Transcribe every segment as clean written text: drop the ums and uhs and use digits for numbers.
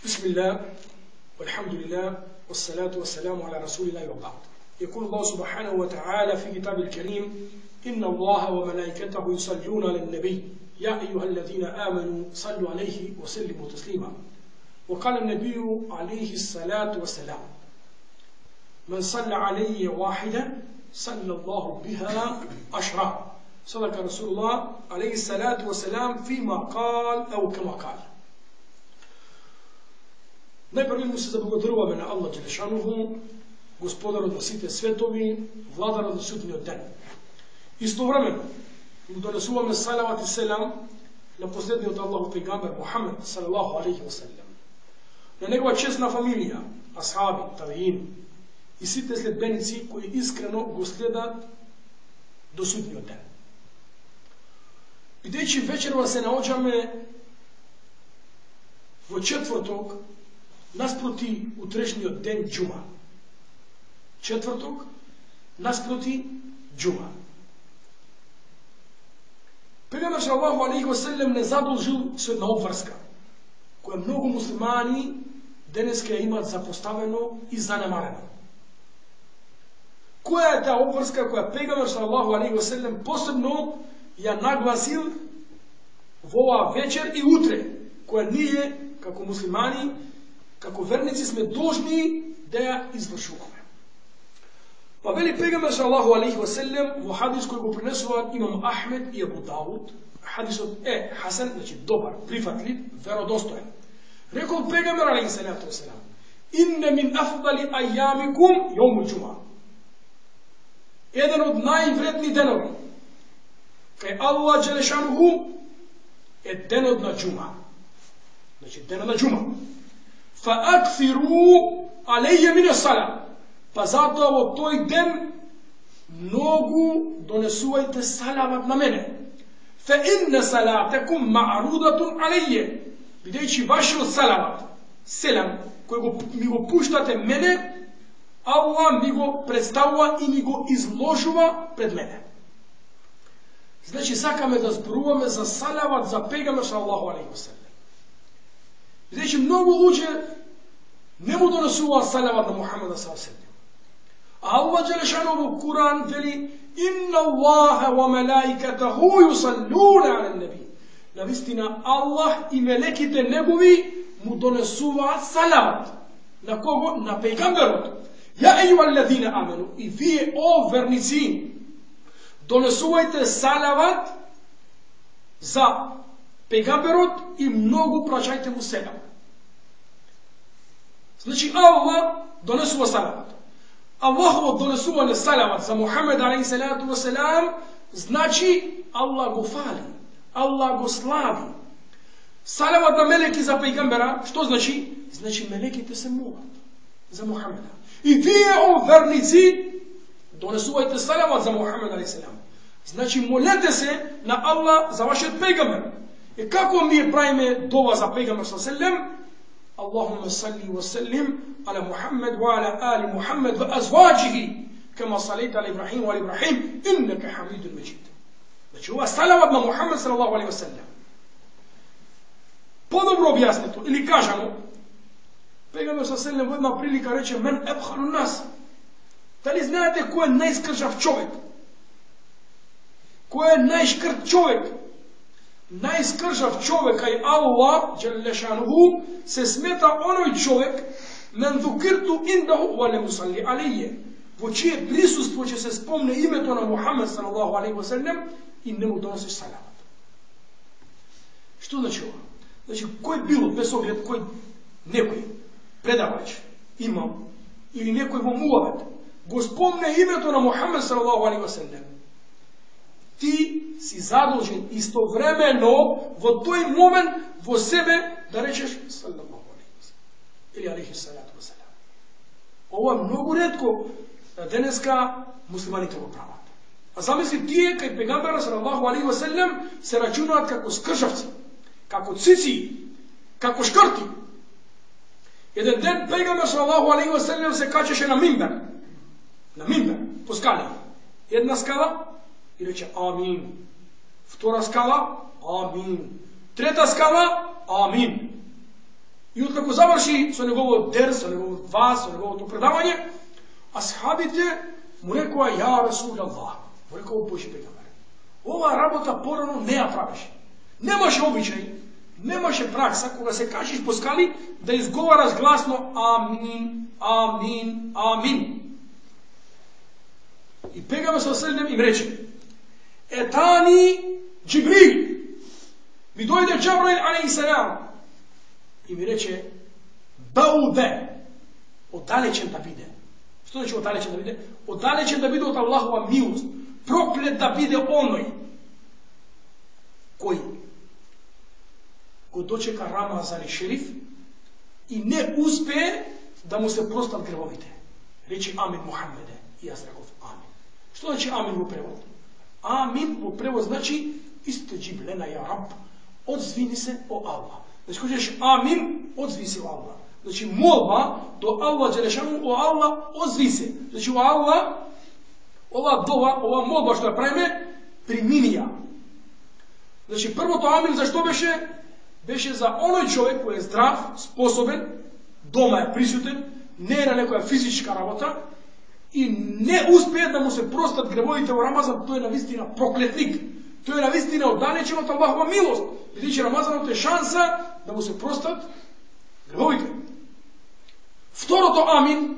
بسم الله والحمد لله والصلاة والسلام على رسول الله وبعد. يقول الله سبحانه وتعالى في كتاب الكريم: إن الله وملائكته يصلون على النبي يا أيها الذين آمنوا صلوا عليه وسلموا تسليما. وقال النبي عليه الصلاة والسلام: من صلى علي واحدة صلى الله بها عشرا. صدق رسول الله عليه الصلاة والسلام فيما قال أو كما قال. Najprije mu se zablagodarujeme na Allah Đelešanuhu, gospodar od svite svetovi, vladar od sudnjeg dana. Istovremeno mu donesuvame salavat i selam na posljednji od Allahu pejgamber Muhammed sallallahu alaihi wa sallam, na njegova česna familija, ashabi, tabiini i svi te sledbenici koji iskreno go slijedat do sudnjeg dana. Ideći večerva se naođame vo četvrtog nasproti utrešnji den džuma. Četvrtog nasproti džuma. Pejgamber sallallahu alejhi ve sellem ne zadolžil svetna obvrska, koja mnogo muslimani deneske imat zapostaveno i zanemareno. Koja je ta obvrska koja Pejgamber sallallahu alejhi ve sellem posebno ja naglasil v ova večer i utre, koja nije, kako muslimani, kako vernici sme dužni da ja izvršujeme. Pa veli Pejgamber sallallahu alejhi ve sellem u hadis koji go prinesuva Imam Ahmed i Abu Dawud, hadis od Hasan, znači dobar, prihvatljiv, verodostojan. Rekao Pejgamber alejhi salatu vesselam: inne min afdali ajamikum jomul džuma. Jedan od najvrednijih denovi kaj Allah Đelešanuhu je denod na džuma. Znači denod na džuma. Fa akfiru alejje mine salam. Pa zato ovo toj den mnogu donesuvajte salavat na mene. Fa inne salatekum ma'rudatun alejje. Videći vaš salavat, selam, koji mi go puštate mene, Allah mi go predstavlja i mi go izložuva pred mene. Znači sakame da zbruvame za salavat za Pejgamber sallallahu alejhi ve sellem. Znači mnogo luđe ne mu donesuva salavat na Muhammeda sallallahu alejhi ve sellem. Allah Đelešanuhu Kur'an veli: inna Allaha wa malaikatahu yusalluna ala nabi. Navistina Allah i melekite njegovi mu donesuva salavat. Na kogo? Na Pejgamberot. Ja ejuhallazina amenu. I vi o vernici donesuvajte salavat za Pejgamberot i mnogo praćajte mu selam. Znači Allah donesuva salavat. Allahovo donesuvanje salavat za Muhammed alejhi salatu wasalam znači Allah go fali, Allah go slavi. Salavat na meleki za Pejgambera, što znači? Znači meleki te se molat za Muhammeda. I vi o vernici donesuvajte salavat za Muhammed alejhi salam. Znači molete se na Allah za vašeg Pejgambera. I kako mi pravime dova za Pejgamber sallallahu alejhi ve sellem? Allahumma salli wa sallim ala Muhammad wa ala ali Muhammad wa azwajihi kama salaita ala Ibrahim wa ala Ibrahim innaka Hamidun Majid. Znači ova salavat na Muhammad sallallahu alejhi ve sellem. Podobro objasnito ili kažemo, Pejgamber sallallahu alejhi ve sellem jedna prilika reče: men ebhalu nas. Da li znate ko je najskržav čovjek? Ko je najškrt čovjek? Najskržav čovjek je Allah Đelešanuhu se smeta onoj čovjek men dhukirtu indahu wa lam yusalli alejje, po čije prisustvo će se spomne ime to na Muhammed sallallahu alejhi ve sellem i ne mu donosiš salavat. Što znači ovo? Znači koji bilo, bez obzira koji nekoj predavač, imam ili nekoj muavet go spomne ime to na Muhammed sallallahu alejhi ve sellem, ti si zadužen istovremeno v toj moment vo sebe da rečeš sallallahu alejhi ve sellem ili alejhi salatu ve selam. Ovo je mnogo retko deneska muslimani to pravati. A zamisli tije kaj Pejgambera sallallahu alejhi ve sellem se računat kako skržavci, kako cici, kako škrti. Jedan den Pejgamber sallallahu alejhi ve sellem se kačeše na minber, po skali. Jedna skala i reče amin. Vtora skala, amin. Treta skala, amin. I otkako završi sa njegovo ders, sa njegovo vas, sa njegovo to predavanje, ashabite mu rekao, ja Rasul Allah, mu rekao Boži pegamber. Ova rabota porano ne ja praviš. Nemaš običaj, nemaš praksa koga se kažiš po skali da izgovaraš glasno amin, amin, amin. I pegamber sa srednjem im reče, etani Džibril, mi dojde Džabrail a.s. i mi reče, baude, odalećen da bide. Što znači odalećen da bide? Odalećen da bide od Allahova milost. Proklet da bide onoj koji ko dočeka Ramazan i šerif i ne uspe da mu se prostat grevovite. Reći amin Muhammede. I ja sam rekao amin. Što znači amin u prevod? Amin u prevod znači isteđib lena ja rab. Odzvini se o Allah. Znači ko ćeš amin, odzvi se o Allah. Znači molba do Allah Đelešanu o Allah, odzvi se. Znači o Allah, ova dova, ova molba što je pravime, priminija. Znači prvo to amin za što beše? Beše za onoj čovjek koji je zdrav, sposoben, doma je prisutan, ne je na nekoja fizička rabota i ne uspije da mu se prostat grevojite u Ramazan, to je navistina prokletnik. To je navistina odalečen od Allahova milost. Vidite Ramazan, to je šansa da mu se prostat grevojite. Vtoro to amin,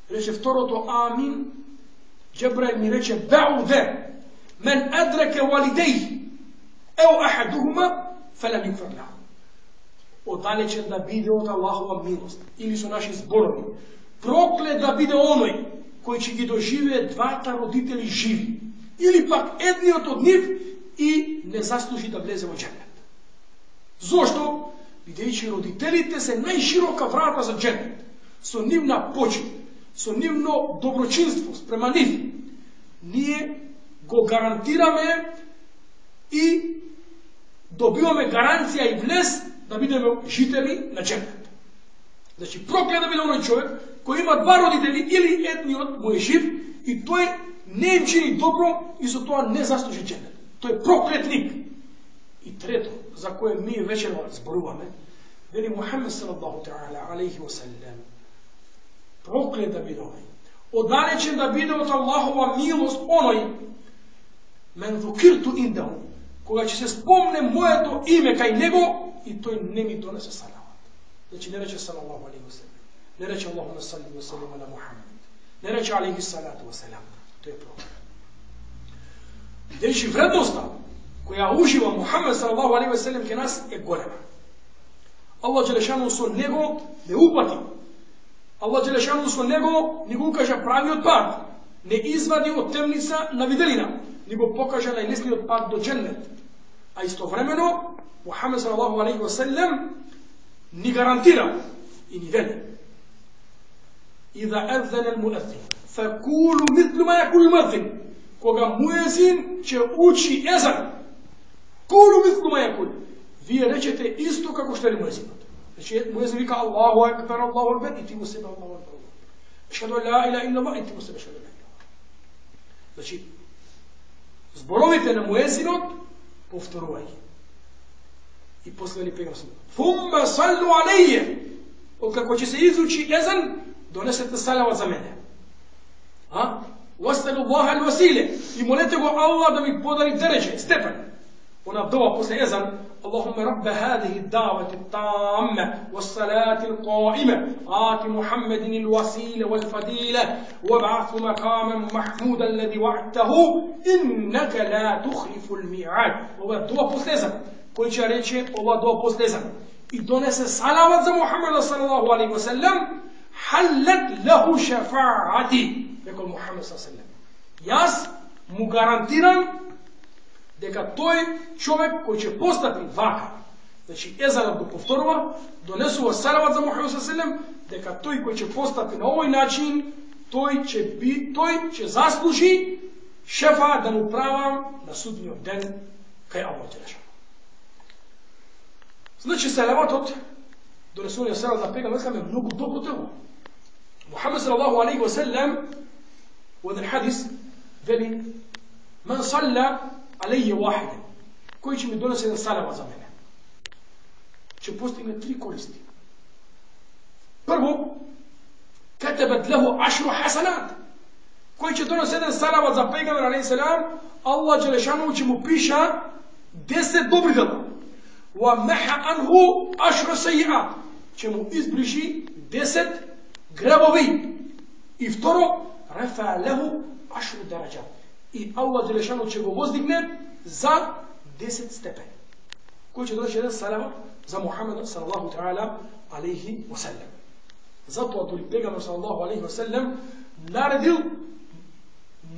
reče vtoro to amin, Džebrail mi reče ba'ude, men adreke walidejhi, evo ahaduhuma, felem yukfar lahu. Odalečen da bide od Allahova milost. Ili su naši zborovi. Proklet da bide onoj koji će gi dožive dvata roditelji živi. Ili pak edniot od njih i ne zasluži da vleze u džennet. Zašto? Videći roditelite se najširoka vrata za džennet. So nivna počet, so nivno dobročinstvo sprema njih. Nije go garantirame i dobivame garancija i vles da budemo žitelji na džennet. Znači proklet da bude onaj čovjek koji ima dva roditelji ili etni od mu je živ i to je ne im čini dobro i za to ne zasluži džennet. To je prokletnik. I treto, za koje mi večer zboruvame, veli Muhammed sallallahu ta'ala alaihi wa sallam, proklet da bude onaj, odalečen da bude od Allahova milost onoj, men zukirtu indahu, koga će se spomne moje to ime kaj nego i to ne mi donese salavat. Znači ne reče sallallahu alaihi wa sallam, ne reče Allahumma salli wa sallam ala Muhammed, ne reče alaihi salatu wa sallam. To je proklet. Ideći vrednosta koja uživa Muhammed sallallahu alaihi wa sallam ke nas je golema. Allah Đelešanu so nego ne upati. Allah Đelešanu so nego ukaže pravi otpad. Ne izvadi od temnica na videlina, nego pokaže najlesniji otpad do džennet. A istovremeno Muhammed sallallahu alaihi wa sallam ni garantira i ni veli. Iza adzana al-muazzin fakulu mitlu ma yakulu al-muazzin. Koga muezin će uči ezan, kulu mitlu ma yakul. Vi rećete isto kako što je muezin. Znači muezin vika Allahu akbar, Allahu akbar, i ti mu sebe Allahu akbar. Ašhadu an la ilaha illa Allah, i ti mu sebe ašhadu an la ilaha. Znači, zborovite na muezinot, povtoruvaj. I posle li pegam sam. Thumma sallu alejje. Od kako će se izuči ezan, donesete salavat za mene. Wastalu Allaha al-wasile. I molite go Allah da mi podari deređe, stepen. Ona dova posle ezan, Allahumma rabba hadihi davati tamme, wassalati al-qaime, ati Muhammedin il-wasile wal-fadile, wab'athu makaman mahmuda alladhi wa'atahu, innaka la tukhlifu al-mi'ad. Ova dova posle ezan, koji će reći ova dova posle ezan. I donese salavat za Muhammeda sallallahu alaihi wa sallam, hallat lahu šafa'ati. Rekao Muhammed s.a.v. Jaz mu garantiram deka toj čovjek koji će postati vaka, znači ezan go povtorova, donesu salavat za Muhammed s.a.v. deka toj koji će postati na ovaj način, toj će zasluži šefa da mu pravam na sudnji den kaj Allah Đelešanu. Znači salavat od donesu salavat za pegamber je mnogo dobro telo. Muhammed sallallahu alaihi wa sallam وهذا الحديث veli man salla alejje wahide, koji će mi donese jedan salavat za mene, će postigne 3 koristi. ketebet lehu ašru hasanat. Koji će donosi jedan salavat za pejgamber alejhi selam, Allah dželešanu će mu piša 10 dobrih djela. Wa maha anhu ašru sejiat. Će mu izbriši 10 grebovi. I vtoro, rafa lehu ašru darađat. I Allah dželešanu će go vozdigne za 10 stepeni. Koji će doći jedan salavat za Muhammeda sallallahu ta'ala alaihi wa sallam. Zato ako li pejgamber sallallahu alaihi wa sallam naredil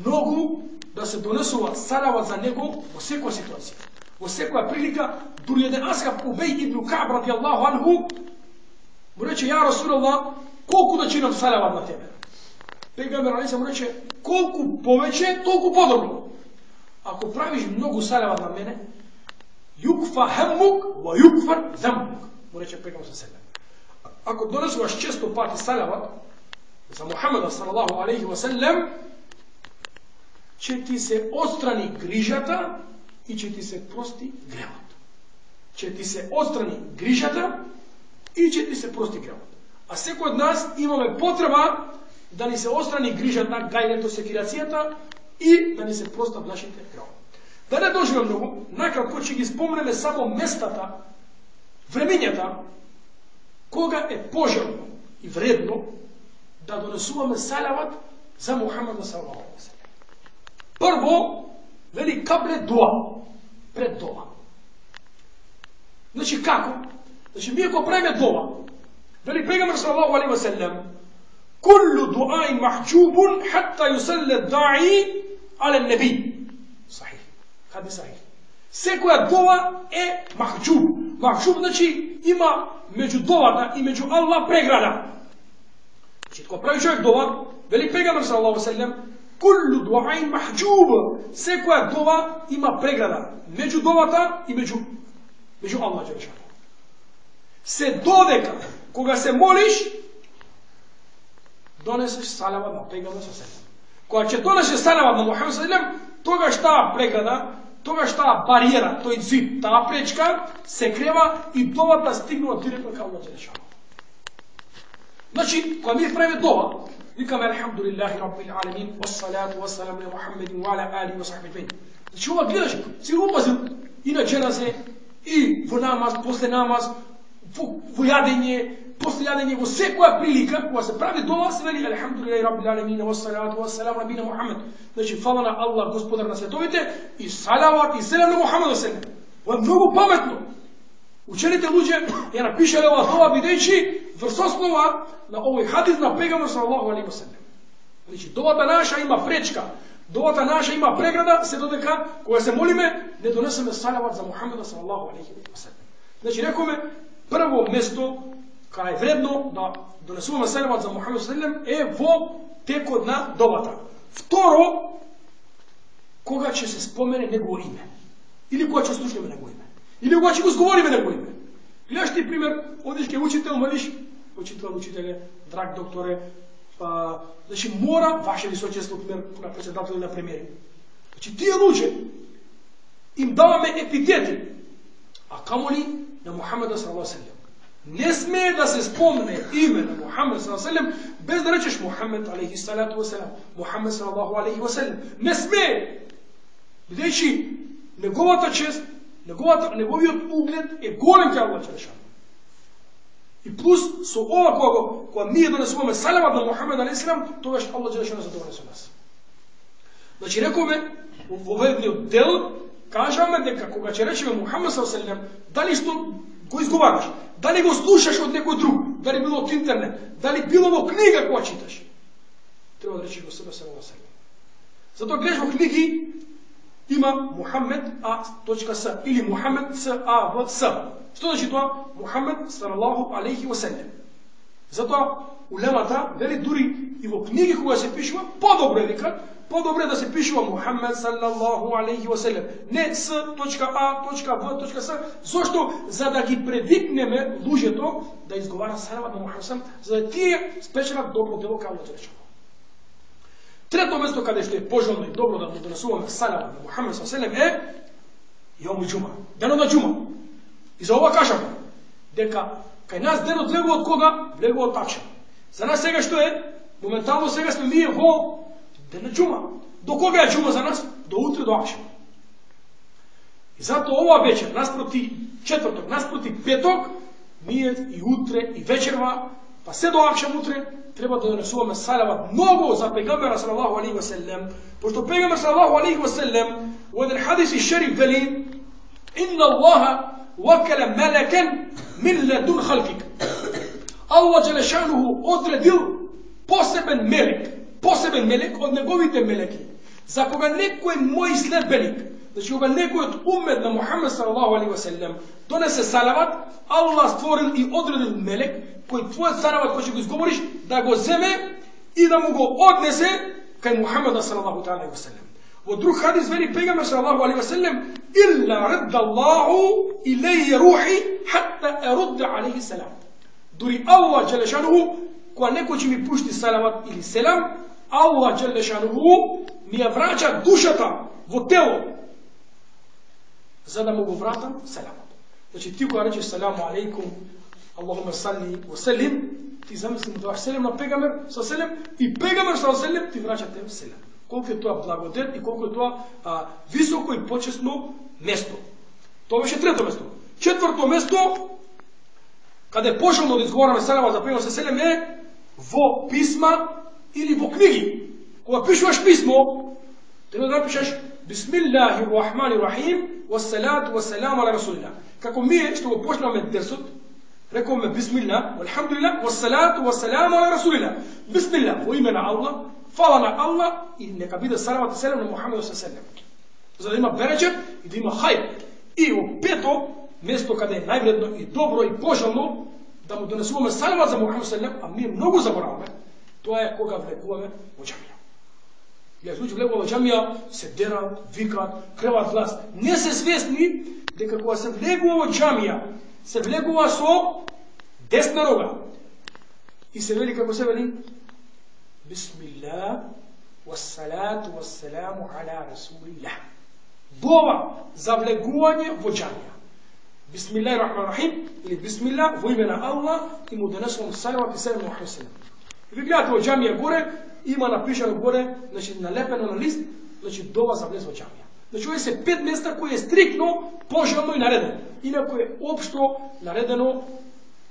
mnogu da se donesu salavat za njega u svekoj situaciji. U svekoj prilika, duri jedan ashab Ubej ibn Ka'b radijallahu anhu mu reče, ja Rasulallah, koliko da će nam salavat na tebe? Pejgamber alaihi mu reče, koliko poveće, toliko podobno. Ako praviš mnogo salavat na mene, yukfa hammuk wa yukfar zambuk. Mu reče pejgamber sallallahu alejhi ve sellem. Ako doneseš često pati salavat za Muhameda sallallahu alejhi ve sellem, će ti se odstrani grižata i će ti se prosti grevat. Će ti se odstrani grižata i će ti se prosti grevat. A sve kod nas imamo potreba da ni se odstrani grižata, gajleto sekiracijata i da ni se prosta našite grevat. Da ne doživim mnogo, nakratko će gi spomeneme samo mestata, vremenjata, koga je poželjno i vredno da donesuvame salavat za Muhammeda sallallahu alejhi ve sellem. Prvo, veli kable dua, pred dua. Znači kako? Znači mi ako pravime dua, veli pejgamber sallallahu alejhi ve sellem, kullu du'ain mahjubun hatta yusalla da'i ala nabi. Sahih. Hadis sahih. Sve koja dova je mahjub. Mahjub znači ima među dovata i među Allah pregrada. Znači ko pravi čovjek dova, veli pejgamber sallallahu alejhi ve sellem, kullu du'ain mahjub. Sve koja dova ima pregrada među dovata i među Allah dželešanu. Se dodeka koga se moliš, doneseš salavat na pejgambera sallallahu alejhi ve sellem. Koja će donese salavat na Muhammed sallallahu alejhi ve sellem, toga šta pregrada, toga šta barijera, to je zid, ta prečka se kreva i dovata stignu direktno kao Allah dželešanu. Znači, koja mi pravi dova, vikame alhamdulillahi rabbil alamin, wassalatu wassalamu ala Muhammedin wa ala alihi wa sahbihi. Znači ova gledaš, si upazil i na dženaze, i v namaz, posle namaz, v jadenje, posle jadenje, v sve koja prilika, koja se pravi dova, se veli alhamdulillahi rabbil alamin, wassalatu wassalamu ala nabina Muhammed. Znači, hvala na Allah, gospodar na svetovite, i salavat, i selam na Muhammedu sallam. Ovo je mnogo pametno. Učenite luđe, ja napišali ova dova videći vrsoslova na ovoj hadis na pejgamber sallallahu alejhi ve sellem. Znači, dovata naša ima prečka, dovata naša ima pregrada, se dodeka, koja se molime, ne doneseme salavat za Muhammeda sallallahu alejhi ve sellem. Znači, nekome, prvo mjesto, kada je vredno da donesemo salavat za Muhammeda sallallahu alejhi ve sellem, vo teko na dovata. Vtoro, koga će se spomene njegovo ime. Ili koga će slušati njegovo ime. Ili koga će uzgovori njegovo ime. Gledaš ti primjer, odiš ke učitelj, moliš, učitelje, drag doktore, znači mora, vaše visočestvo, primjer, na predsjedatelju na premijeri. Znači ti luđe, im davame epiteti, a kamoli na Muhammeda sallallahu alejhi ve sellem. Ne smije da se spomne ime na Muhammeda sallallahu alejhi ve sellem bez da rečeš Muhammed alejhi salatu ve selam, Muhammed sallallahu alejhi ve sellem. Ne smije. Videći, njegovata čest, njegoviot ugled je golem kao Allah dželešanu. I plus su ova koja mi je donesemo salavat na Muhammeda alejhi selam, toga što Allah dželešanu zadovoljno su nas. Znači rekome, u ovaj del, kažemo neka koga će reći Muhammed sallallahu alejhi ve sellem, da li što go izgovaraš, da li go slušaš od nekog drugog, da li bilo od internet, da li bilo ovo knjiga koja čitaš, treba da reći go sebe sallallahu alejhi ve sellem. Zato gledaš u knjigi, ima Muhammed a.s ili Muhammed s.a.v.s. Što znači to? Muhammed sallallahu alejhi ve sellem. Zato ulemata veli duri i u knjigi koja se piševa, podobro je vikat, podobro je da se piševa Muhammed sallallahu alejhi ve sellem. Ne s.a.v.s. Zašto? Za da gi previkneme luže to da izgovara salavat na Muhammed sallam, za da ti je spečena dobro delo kao da rečemo. Treto mjesto kada što je poželjno i dobro da mu donesuvamo salavat na Muhammed sallallahu alejhi ve sellem je Jom džuma, deno na džuma. I za ova kažemo, deka kaj nas deno dlego od koga? Dlego od tača. Za nas svega što je Momentalno сега сме ние во ден на џума. До кога е џума за нас? До утре, до акшема. И затоа ова вечер, наспроти четврток, наспроти петок, ние и утре, и вечерва, па се до акшем утре, треба да донесуваме салават многу за пегамбера салаллаху алейхи ва селем, пошто пегамбер салаллаху алейхи ва селем во еден хадис и шериф вели: "Инна Аллаха вакала мелекен мин ледун халкик." Аллах джелешануху одредил посебен мелек од неговите мелеки. За кога некој мој следбеник, значи кога некој од уммет на Мухамед салаллаху алейхи ва селем донесе салават, Аллах створил и одредил мелек кој твојот салават кој ќе го изговориш да го земе и да му го однесе кај Мухамеда салаллаху алейхи ва селем. Во друг хадис вели пегамбер салаллаху алейхи ва селем: "Илла радда Аллаху илейи рухи хатта ерудда алейхи салам." Дури Аллах джелешануху, кога некој ќе ми пушти салават или селам, Аллах джелешануху ми ја враќа душата во тело, за да му го вратам селамот. Значи ти кога речеш саламу алейкум, Аллахуме салли ва селим, ти замисли му даваш селем на пегамбер со селем и пегамбер со селем ти враќа те селем. Колку е тоа благодет и колку е тоа високо и почесно место. Тоа беше трето место. Четврто место, каде е пошелно да изговораме салава за пегамбер со селем, е во писма или во книги. Кога пишуваш писмо, треба да напишеш Бисмиллахи рахмани рахим, вассалату вассаламу ала расулилlah. Како ние што го почнаме дерсот, рековме Бисмилlah, валхамдулилlah, вассалату вассаламу ала расулилlah. Бисмилlah, во име на Аллах, фала на Аллах и нека биде салават и селем на Мухамеду селем. За да има беречет и да има хајр. И во пето место каде е највредно и добро и пожелно да му донесуваме салават за Мухамеду селем, а ние многу забораваме, тоа е кога влегуваме во џамија. Јас луѓе влегува во џамија, се дерат, викат, креват глас. Не се свесни дека кога се влегува во џамија, се влегува со десна рога. И се вели како се вели: Бисмилlah, вассалату вассаламу ала расулилlah. Дова за влегување во џамија. Бисмиллахи рахмани рахим или Бисмилlah во име на Аллах и му донесувам салават и селем на Мухамед селем. Ви гледате во џамија горе, има напишано горе, значи налепено на лист, значи дова за влез во џамија. Значи овие се 5 места кои е стрикно пожелно и наредено. Инаку е општо наредено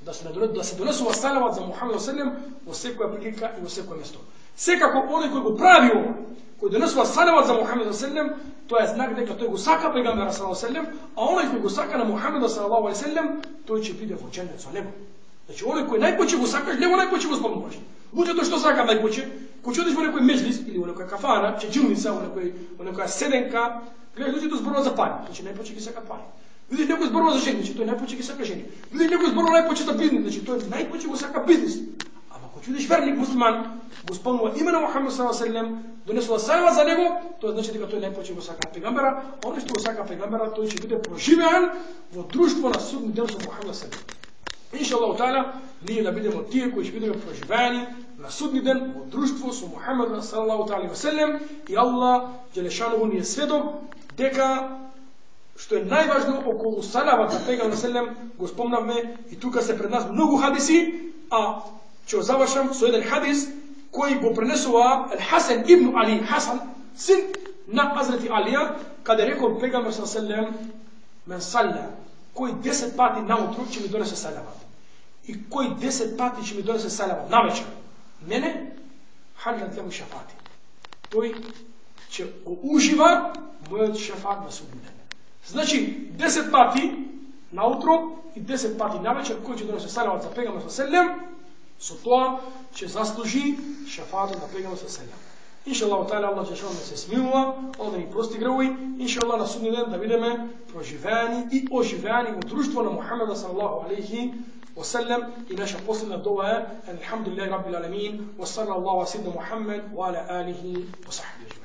да се донесува салават за Мухамед селем во секоја прилика и во секое место. Секако оној кој го прави ова, кој донесува салават за Мухамед селем, тоа е знак дека тој го сака пегамбера салаллаху алейхи селем, а оној кој го сака на Мухамеда салаллаху алейхи селем, тој ќе биде во џеннет со него. Значи оној кој најпоче го сакаш, него најпоче го спомнуваш. Луѓето што сака најпоче, кој ќе одиш во некој меџлис или во некоја кафана, чеџилница, во некоја седенка, гледаш луѓето зборуваат за пари, значи најпоче ги сака пари. Видиш некој зборува за жени, значи тој најпоче ги сака жени. Видиш некој зборува најпоче за бизнис, значи тој најпоче го сака бизнис. Ама кога видиш верник муслиман, го спомнува име на Мухамед салаллаху алейхи ва селем, донесува салава за него, тоа значи дека тој најпоче го сака пегамбера, а оној што го сака пегамбера, тој ќе биде проживеан во друштво на судни ден со Мухамед салаллаху алейхи ва селем. Иншаллаху таала, ние да бидеме тие кои ќе бидеме проживеани на судни ден во друштво со Мухамед салаллаху алейхи ва селем, и Аллах џелешануху ни е сведок дека што е најважно околу салават на пегамбер селем го спомнавме и тука се пред нас многу хадиси, а ќе завршам со еден хадис кој го пренесува Ал-Хасан ибн Али, Хасан, син на Хазрети Алија, каде рекол пегамбер селем: "Мен салла, кој 10 пати наутро ќе ми донесе салават и кој 10 пати ќе ми донесе салават навечер, мене халјат лему шафати, тој ќе го ужива мојот шафат на суден ден." Значи 10 пати наутро и 10 пати навечер кој ќе донесе салават за пегамбер селем, со тоа ќе заслужи шафатот на пегамбер селем. Иншаллаху таала, Аллах ќе се смилува, он да ни прости гревови, иншаллах на судниот ден да бидеме проживеани и оживеани во друштво на Мухамеда салаллаху алейхи ва селем. И наша последна дова е: Алхамдулиллахи раббил аламин, ва саллаллаху ала сидна Мухамед ва ала алихи ва сахбихи.